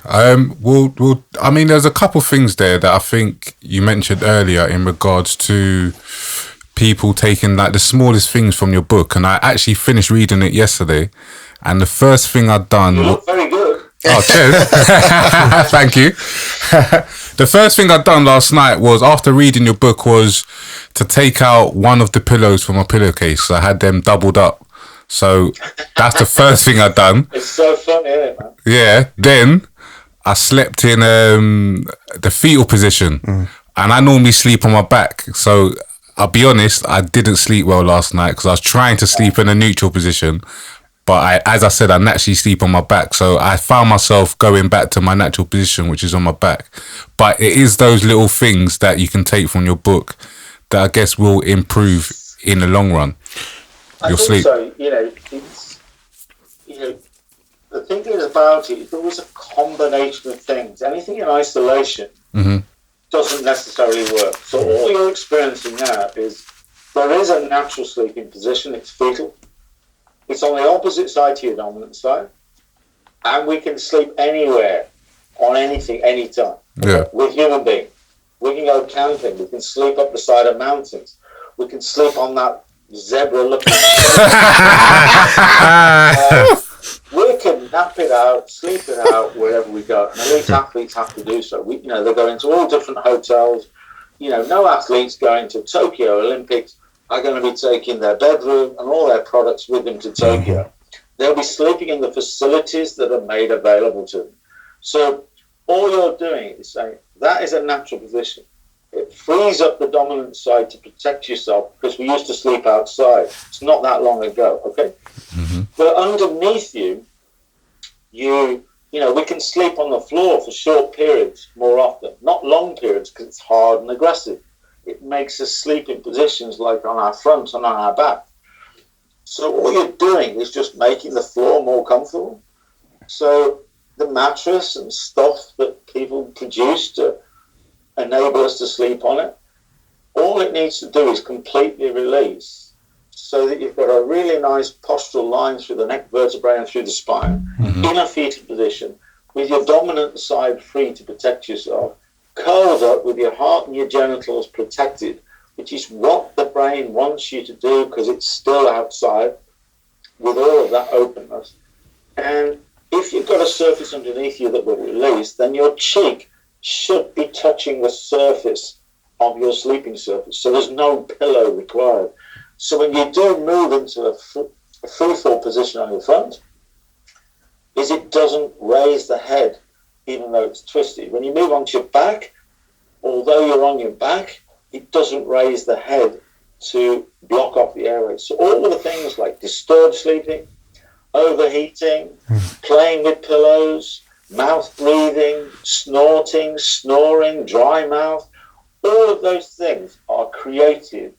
Well, I mean, there's a couple things there that I think you mentioned earlier in regards to people taking like the smallest things from your book, and I actually finished reading it yesterday, and the first thing I'd done. You look very good. Oh, cheers! Thank you. The first thing I'd done last night was, after reading your book, was to take out one of the pillows from my pillowcase. I had them doubled up. So that's the first thing I'd done. It's so funny, isn't it, man? Yeah. Then I slept in the fetal position, and I normally sleep on my back. So I'll be honest, I didn't sleep well last night because I was trying to sleep in a neutral position. But as I said, I naturally sleep on my back. So I found myself going back to my natural position, which is on my back. But it is those little things that you can take from your book that I guess will improve in the long run. I think so. It's, the thing is about it, it's always a combination of things. Anything in isolation doesn't necessarily work. So all you're experiencing now is there is a natural sleeping position. It's fetal. It's on the opposite side to your dominant side. And we can sleep anywhere, on anything, anytime. Yeah. We're human beings. We can go camping. We can sleep up the side of mountains. We can sleep on that zebra-looking we can nap it out, sleep it out wherever we go. And elite athletes have to do so. They go into all different hotels. No athletes going to Tokyo Olympics are going to be taking their bedroom and all their products with them to Tokyo. They'll be sleeping in the facilities that are made available to them. So all you're doing is saying that is a natural position. It frees up the dominant side to protect yourself, because we used to sleep outside. It's not that long ago, okay? But underneath we can sleep on the floor for short periods more often, not long periods, because it's hard and aggressive. It makes us sleep in positions like on our front and on our back. So all you're doing is just making the floor more comfortable. So the mattress and stuff that people produce to enable us to sleep on it, all it needs to do is completely release, so that you've got a really nice postural line through the neck vertebrae and through the spine, in a fetal position, with your dominant side free to protect yourself, curled up with your heart and your genitals protected, which is what the brain wants you to do, because it's still outside with all of that openness. And if you've got a surface underneath you that will release, then your cheek should be touching the surface of your sleeping surface. So there's no pillow required. So when you do move into a free fall position on your front, it doesn't raise the head, even though it's twisted. When you move onto your back, although you're on your back, it doesn't raise the head to block off the airway. So all of the things like disturbed sleeping, overheating, playing with pillows, mouth breathing, snorting, snoring, dry mouth, all of those things are created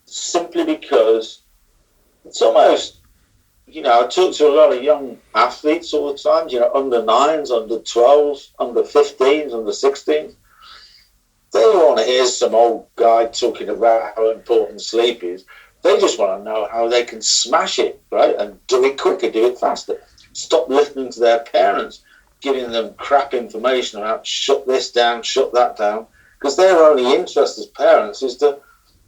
simply because it's almost, I talk to a lot of young athletes all the time, under 9s, under 12s, under 15s, under 16s. They don't want to hear some old guy talking about how important sleep is. They just want to know how they can smash it, right? And do it quicker, do it faster. Stop listening to their parents, giving them crap information about shut this down, shut that down, because their only interest as parents is to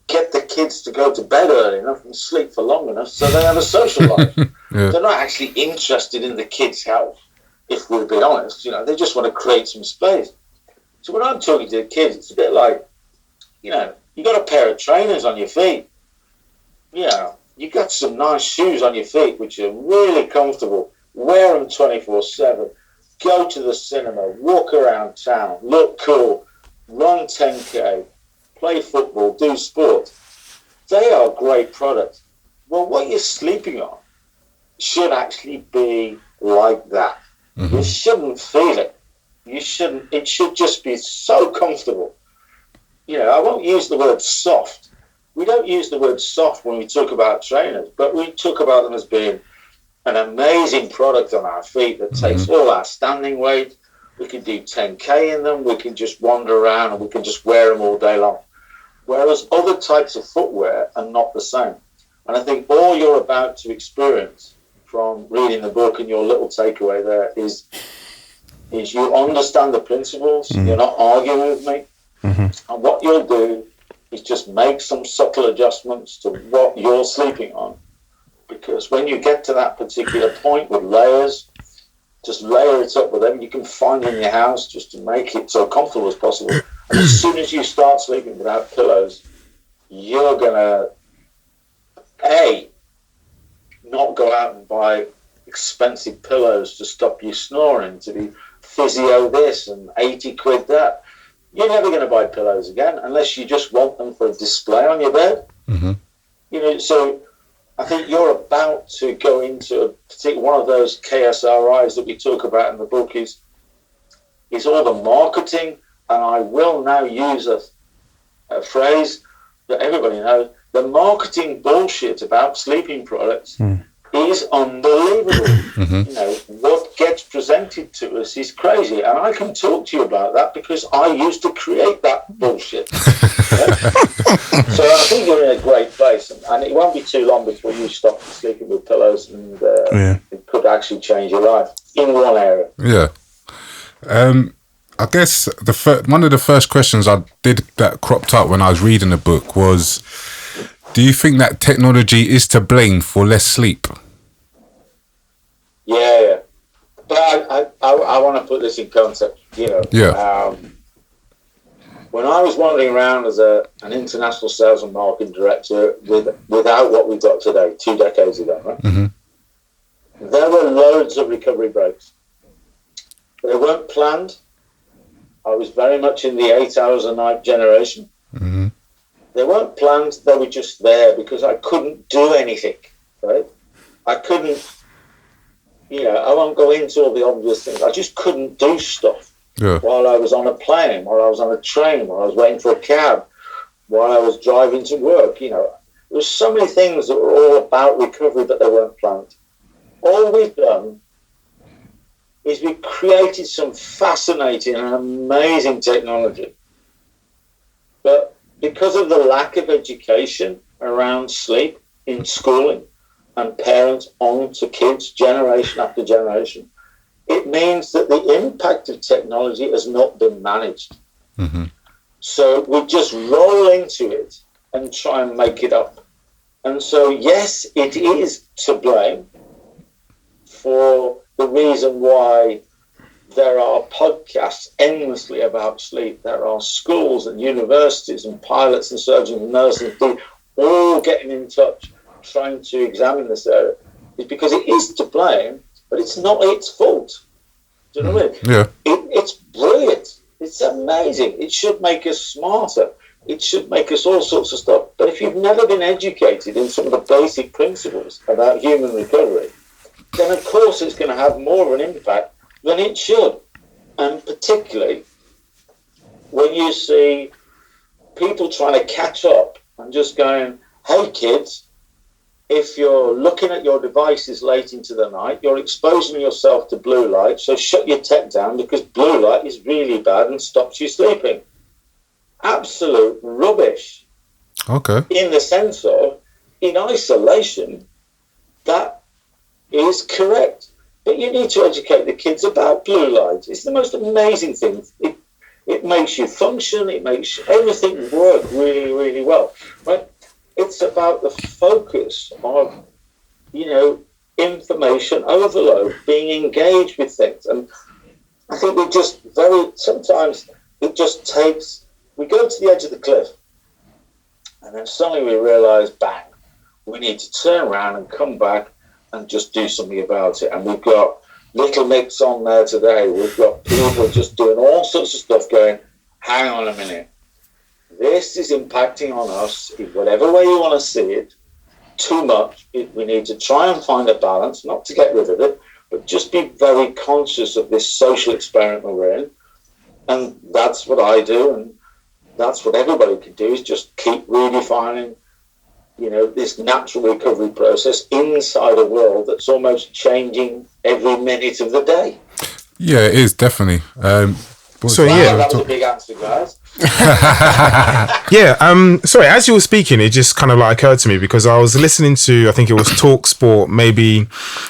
get the kids to go to bed early enough and sleep for long enough so they have a social life. They're not actually interested in the kids' health, if we're being honest. They just want to create some space. So when I'm talking to the kids, it's a bit like, you got a pair of trainers on your feet. You got some nice shoes on your feet, which are really comfortable. Wear them 24/7. Go to the cinema, walk around town, look cool, run 10K, play football, do sport. They are great products. Well, what you're sleeping on should actually be like that. You shouldn't feel it. It should just be so comfortable. I won't use the word soft. We don't use the word soft when we talk about trainers, but we talk about them as being an amazing product on our feet that takes all our standing weight. We can do 10K in them. We can just wander around and we can just wear them all day long. Whereas other types of footwear are not the same. And I think all you're about to experience from reading the book and your little takeaway there is is you understand the principles. You're not arguing with me. And what you'll do is just make some subtle adjustments to what you're sleeping on. Because when you get to that particular point with layers, just layer it up with them. You can find in your house just to make it so comfortable as possible. And as soon as you start sleeping without pillows, you're going to, not go out and buy expensive pillows to stop you snoring, to be physio this and 80 quid that. You're never going to buy pillows again unless you just want them for a display on your bed. So I think you're about to go into one of those KSRIs that we talk about in the book is all the marketing, and I will now use a phrase that everybody knows. The marketing bullshit about sleeping products is unbelievable. What gets presented to us is crazy, and I can talk to you about that because I used to create that bullshit. So I think you're in a great place, and it won't be too long before you stop sleeping with pillows, and it could actually change your life in one area. Yeah. I guess one of the first questions I did that cropped up when I was reading the book was, do you think that technology is to blame for less sleep? Yeah. But I want to put this in context, when I was wandering around as an international sales and marketing director without what we've got today, 2 decades ago, right? There were loads of recovery breaks. They weren't planned. I was very much in the 8 hours a night generation. They weren't planned. They were just there because I couldn't do anything, right? I couldn't, I won't go into all the obvious things. I just couldn't do stuff while I was on a plane, while I was on a train, while I was waiting for a cab, while I was driving to work. There was so many things that were all about recovery, but they weren't planned. All we've done is we created some fascinating and amazing technology. But because of the lack of education around sleep in schooling and parents on to kids, generation after generation, it means that the impact of technology has not been managed. So we just roll into it and try and make it up. And so, yes, it is to blame for the reason why there are podcasts endlessly about sleep. There are schools and universities and pilots and surgeons and nurses all getting in touch, trying to examine this area. It's because it is to blame, but it's not its fault. Do you know what I mean? Yeah. It's brilliant. It's amazing. It should make us smarter. It should make us all sorts of stuff. But if you've never been educated in some of the basic principles about human recovery, then of course it's going to have more of an impact than it should. And particularly when you see people trying to catch up and just going, hey kids, if you're looking at your devices late into the night, you're exposing yourself to blue light, so shut your tech down because blue light is really bad and stops you sleeping. Absolute rubbish. Okay. In the sense of, in isolation, that is correct. But you need to educate the kids about blue light. It's the most amazing thing. It makes you function. It makes everything work really, really well. Right? It's about the focus of, information overload, being engaged with things. And I think sometimes it just takes, we go to the edge of the cliff and then suddenly we realize, bang, we need to turn around and come back and just do something about it. And we've got Little Nick's on there today. We've got people just doing all sorts of stuff going, hang on a minute. This is impacting on us in whatever way you want to see it, too much. We need to try and find a balance, not to get rid of it, but just be very conscious of this social experiment we're in. And that's what I do, and that's what everybody can do, is just keep redefining this natural recovery process inside a world that's almost changing every minute of the day. Yeah, it is, definitely. So that was a big answer, guys. Sorry, as you were speaking, it just kind of like occurred to me because I was listening to, I think it was Talk Sport maybe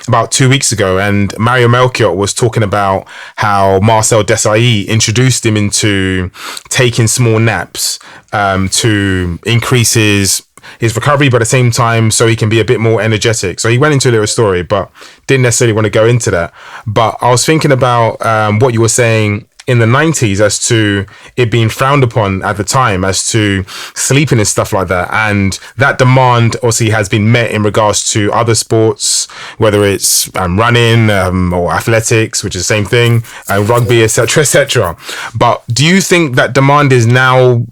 about 2 weeks ago, and Mario Melchior was talking about how Marcel Desailly introduced him into taking small naps to increase his recovery, but at the same time so he can be a bit more energetic. So he went into a little story, but didn't necessarily want to go into that. But I was thinking about what you were saying in the 90s as to it being frowned upon at the time as to sleeping and stuff like that, and that demand obviously has been met in regards to other sports, whether it's running or athletics, which is the same thing, rugby, etc. But do you think that demand is now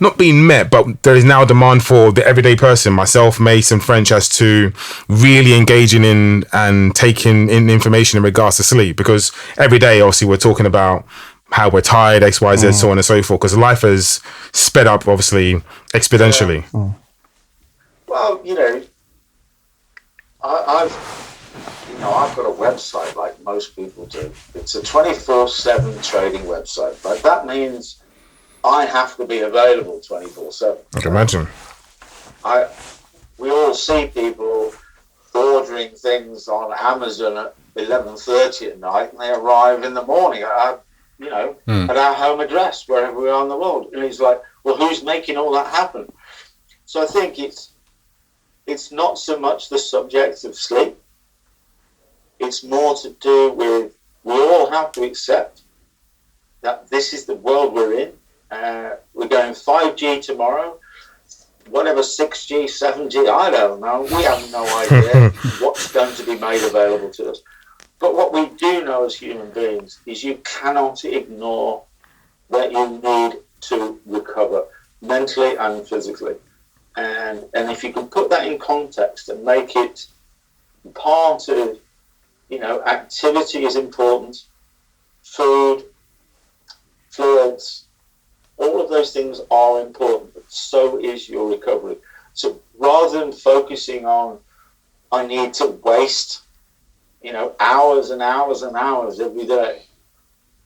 not being met, but there is now demand for the everyday person, myself, Mace and French, as to really engaging in and taking in information in regards to sleep? Because every day, obviously, we're talking about how we're tired, X, Y, Z, so on and so forth, because life has sped up, obviously, exponentially. Yeah. Well, I've got a website like most people do. It's a 24/7 trading website, but that means I have to be available 24/7. I can imagine. We all see people ordering things on Amazon at 11:30 at night, and they arrive in the morning at our home address, wherever we are in the world. And he's like, well, who's making all that happen? So I think it's not so much the subject of sleep. It's more to do with, we all have to accept that this is the world we're in. We're going 5G tomorrow, whatever 6G, 7G, I don't know. We have no idea what's going to be made available to us. But what we do know as human beings is you cannot ignore that you need to recover mentally and physically. And if you can put that in context and make it part of, activity is important, food, fluids, all of those things are important, but so is your recovery. So rather than focusing on, I need to waste, hours and hours and hours every day,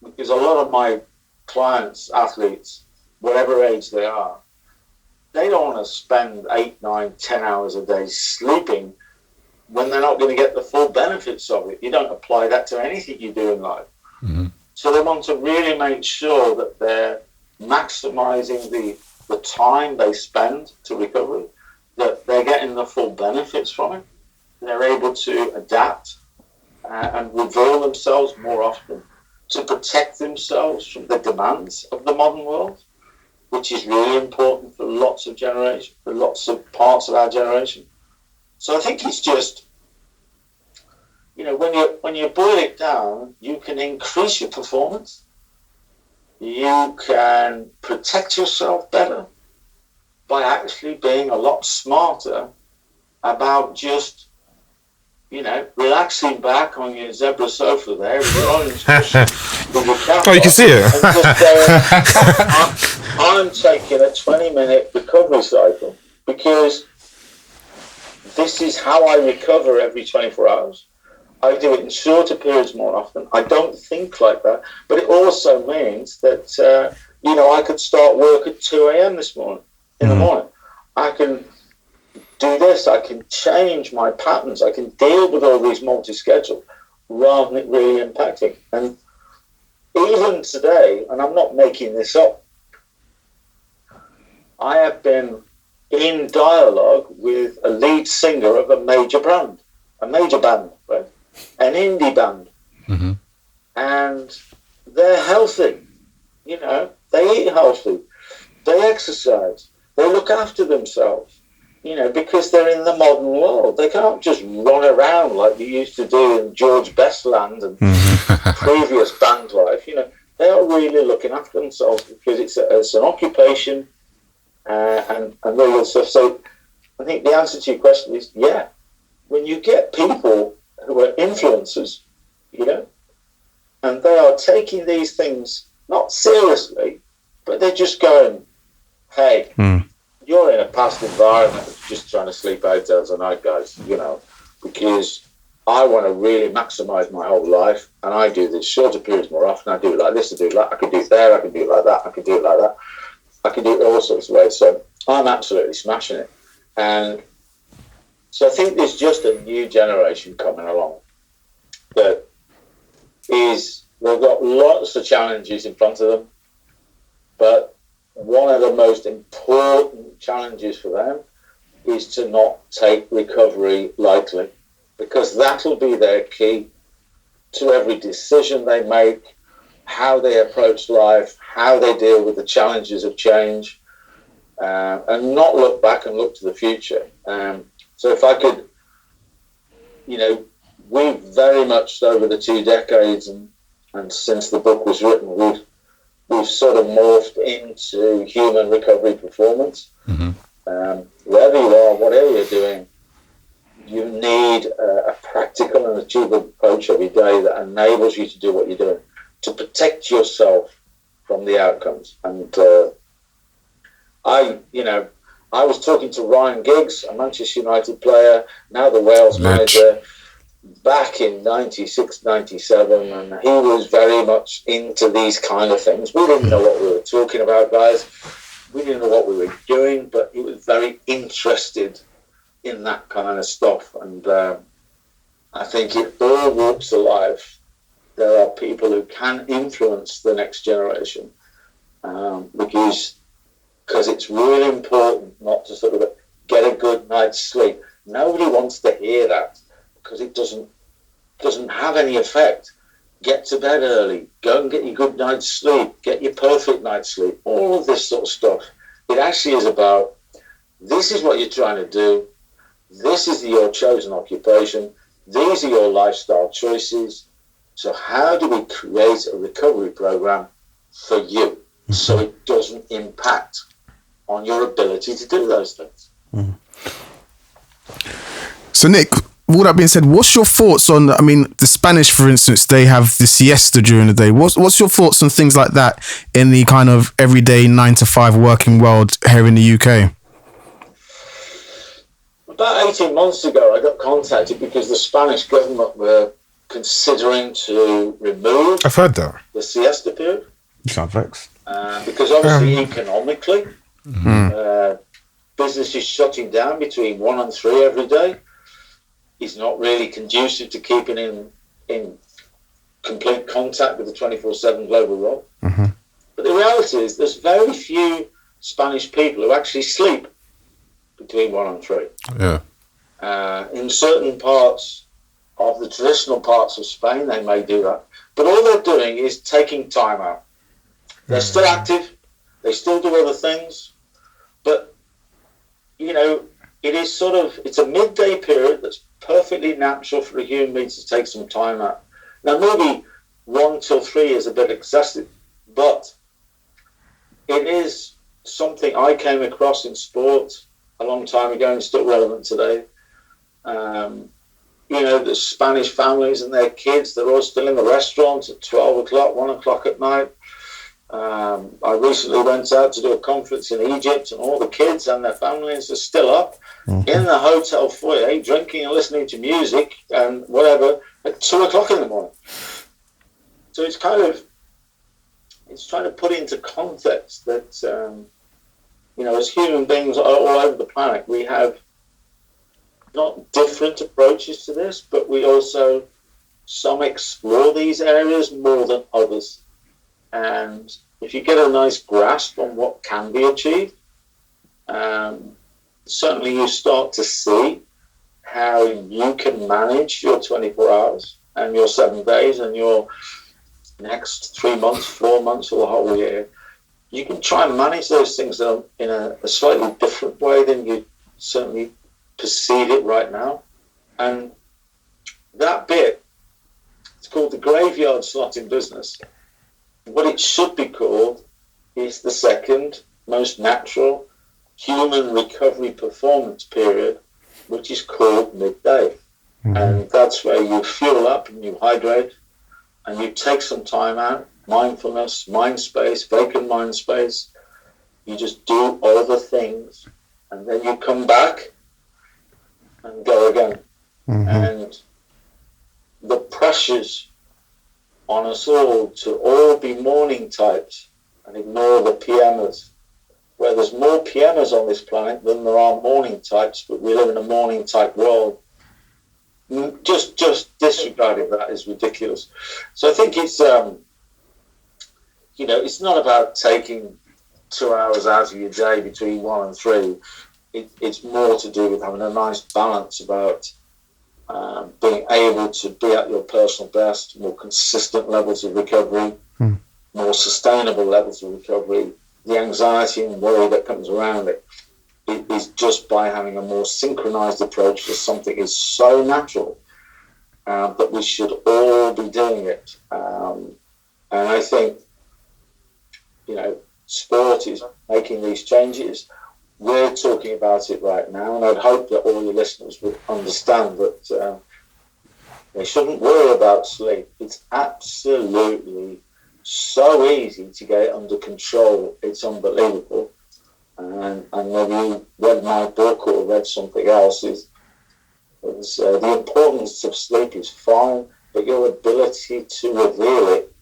because a lot of my clients, athletes, whatever age they are, they don't want to spend 8, 9, 10 hours a day sleeping when they're not going to get the full benefits of it. You don't apply that to anything you do in life. Mm-hmm. So they want to really make sure that they're maximizing the time they spend to recovery, that they're getting the full benefits from it. They're able to adapt and reveal themselves more often, to protect themselves from the demands of the modern world, which is really important for lots of generations, for lots of parts of our generation. So I think it's just, when you boil it down, you can increase your performance. You can protect yourself better by actually being a lot smarter about just, relaxing back on your zebra sofa there with your orange cushion with your cap you can see it. I'm taking a 20-minute recovery cycle because this is how I recover every 24 hours. I do it in shorter periods more often. I don't think like that. But it also means that, I could start work at 2 a.m. this morning, in the morning. I can do this. I can change my patterns. I can deal with all these multi-schedules rather than it really impacting. And even today, and I'm not making this up, I have been in dialogue with a lead singer of a major band, right? An indie band. Mm-hmm. And they're healthy. They eat healthy. They exercise. They look after themselves, because they're in the modern world. They can't just run around like they used to do in George Best land and previous band life. They are really looking after themselves because it's an occupation and all that stuff. So I think the answer to your question is, yeah, when you get people who are influencers, and they are taking these things not seriously, but they're just going, hey, you're in a past environment, just trying to sleep 8 hours a night, guys, because I want to really maximise my whole life, and I do this shorter periods more often. I do it like this, I do it like, I can do it there, I can do it like that, I can do it like that. I can do it all sorts of ways. So I'm absolutely smashing it. And so I think there's just a new generation coming along that is, they've got lots of challenges in front of them, but one of the most important challenges for them is to not take recovery lightly, because that'll be their key to every decision they make, how they approach life, how they deal with the challenges of change, and not look back and look to the future. So if I could, we've very much over the 2 decades and since the book was written, we've sort of morphed into human recovery performance. Mm-hmm. Wherever you are, whatever you're doing, you need a practical and achievable approach every day that enables you to do what you're doing, to protect yourself from the outcomes. And I was talking to Ryan Giggs, a Manchester United player, now the Wales manager, back in 96, 97, and he was very much into these kind of things. We didn't know what we were talking about, guys. We didn't know what we were doing, but he was very interested in that kind of stuff. And I think in all walks of life, there are people who can influence the next generation, because it's really important not to sort of get a good night's sleep. Nobody wants to hear that, because it doesn't have any effect. Get to bed early, go and get your good night's sleep, get your perfect night's sleep, all of this sort of stuff. It actually is about, this is what you're trying to do, this is your chosen occupation, these are your lifestyle choices. So how do we create a recovery program for you so it doesn't impact on your ability to do those things? So Nick, with all that being said, what's your thoughts on, the Spanish, for instance, they have the siesta during the day. What's your thoughts on things like that in the kind of everyday 9-to-5 working world here in the UK? About 18 months ago, I got contacted because the Spanish government were considering to remove I've heard that. the siesta period. You sound vexed. Because obviously economically, business is shutting down between 1 and 3 every day. Is not really conducive to keeping in complete contact with the 24/7 global world. Mm-hmm. But the reality is there's very few Spanish people who actually sleep between 1 and 3. Yeah. In certain parts of the traditional parts of Spain, they may do that. But all they're doing is taking time out. They're still active. They still do other things. But, it is it's a midday period that's perfectly natural for a human being to take some time out. Now, maybe 1 till 3 is a bit excessive, but it is something I came across in sport a long time ago and still relevant today. The Spanish families and their kids, they're all still in the restaurants at 12 o'clock, 1 o'clock at night. I recently went out to do a conference in Egypt, and all the kids and their families are still up in the hotel foyer, drinking and listening to music and whatever at 2 o'clock in the morning. So it's trying to put into context that, as human beings all over the planet, we have not different approaches to this, but we also, some explore these areas more than others. And if you get a nice grasp on what can be achieved, certainly you start to see how you can manage your 24 hours and your 7 days and your next 3 months, 4 months, or the whole year. You can try and manage those things in a slightly different way than you certainly perceive it right now. And that bit, it's called the graveyard slot in business. What it should be called is the second most natural human recovery performance period, which is called midday. And that's where you fuel up and you hydrate and you take some time out, mindfulness, mind space, vacant mind space. You just do other things and then you come back and go again. And the pressures on us all to all be morning types and ignore the PMers. Where there's more PMers on this planet than there are morning types, but we live in a morning type world. Just disregarding that is ridiculous. So I think it's it's not about taking 2 hours out of your day between 1 and 3. It's more to do with having a nice balance about being able to be at your personal best, more consistent levels of recovery, more sustainable levels of recovery. The anxiety and worry that comes around it is just by having a more synchronized approach to something is so natural that we should all be doing it. And I think, sport is making these changes. We're talking about it right now, and I'd hope that all your listeners would understand that they shouldn't worry about sleep. It's absolutely so easy to get it under control. It's unbelievable. And whether you read my book or read something else, the importance of sleep is fine, but your ability to reveal it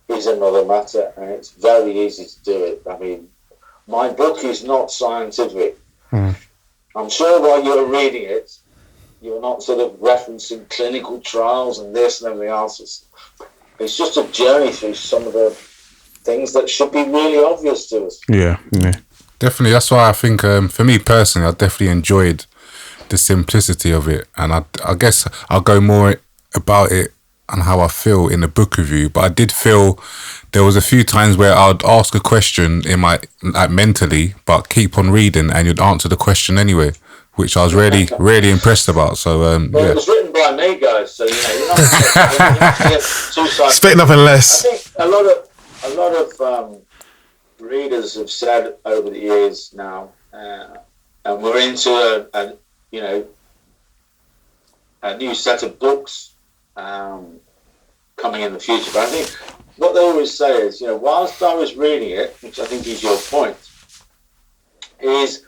is another matter, and it's very easy to do it. I mean, my book is not scientific. I'm sure while you're reading it, you're not sort of referencing clinical trials and this and everything else. It's just a journey through some of the things that should be really obvious to us. Yeah. Definitely. That's why I think, for me personally, I definitely enjoyed the simplicity of it. And I guess I'll go more about it and how I feel in the book review. But I did feel there was a few times where I'd ask a question mentally, but keep on reading and you'd answer the question anyway, which I was really, really impressed about. So, It was written by me, guys. So, you're not get too scientific. Expect nothing less. I think a lot of readers have said over the years now, and we're into a new set of books coming in the future. But I think what they always say is, whilst I was reading it, which I think is your point, is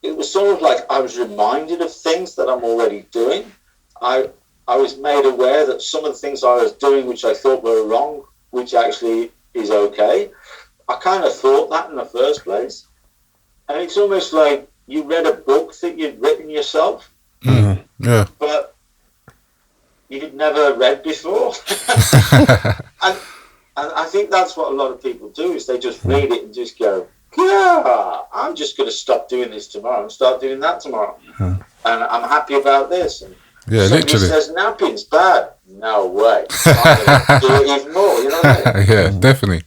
it was sort of like I was reminded of things that I'm already doing. I was made aware that some of the things I was doing, which I thought were wrong, which actually is okay. I kind of thought that in the first place. And it's almost like you read a book that you'd written yourself, yeah, but you'd never read before. and I think that's what a lot of people do, is they just read it and just go, yeah, I'm just going to stop doing this tomorrow and start doing that tomorrow. And I'm happy about this. And somebody literally says napping's bad. No way. I'm going to do it even more, you know what I mean? Yeah, definitely.